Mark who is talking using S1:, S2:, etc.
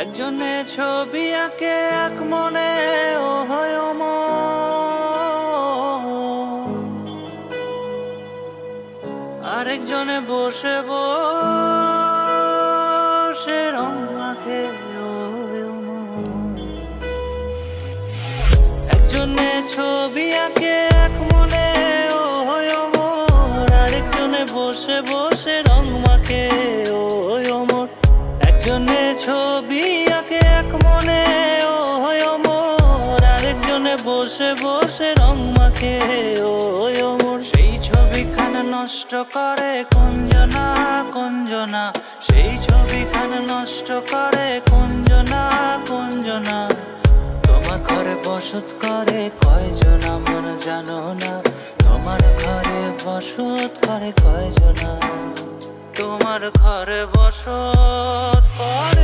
S1: একজনে ছবি আঁকে এক মনে ও হয় আরেকজনে বসে বসে রং মাখে ও একজনে ছবি আঁকে এক মনে ও হয় আরেকজনে বসে বসে রং মাখে ও একজনে ছবি আঁকে এক মনে ও হয় আরেকজনে বসে বসে রং মাখে ও সেই ছবিখান নষ্ট করে কুঞ্জনা কুঞ্জনা, সেই ছবিখান নষ্ট করে কুঞ্জনা কুঞ্জনা। তোমার ঘরে বসত করে কয়জনা মন জানো না, তোমার ঘরে বসত করে কয়জনা, তোমার ঘরে বসত করে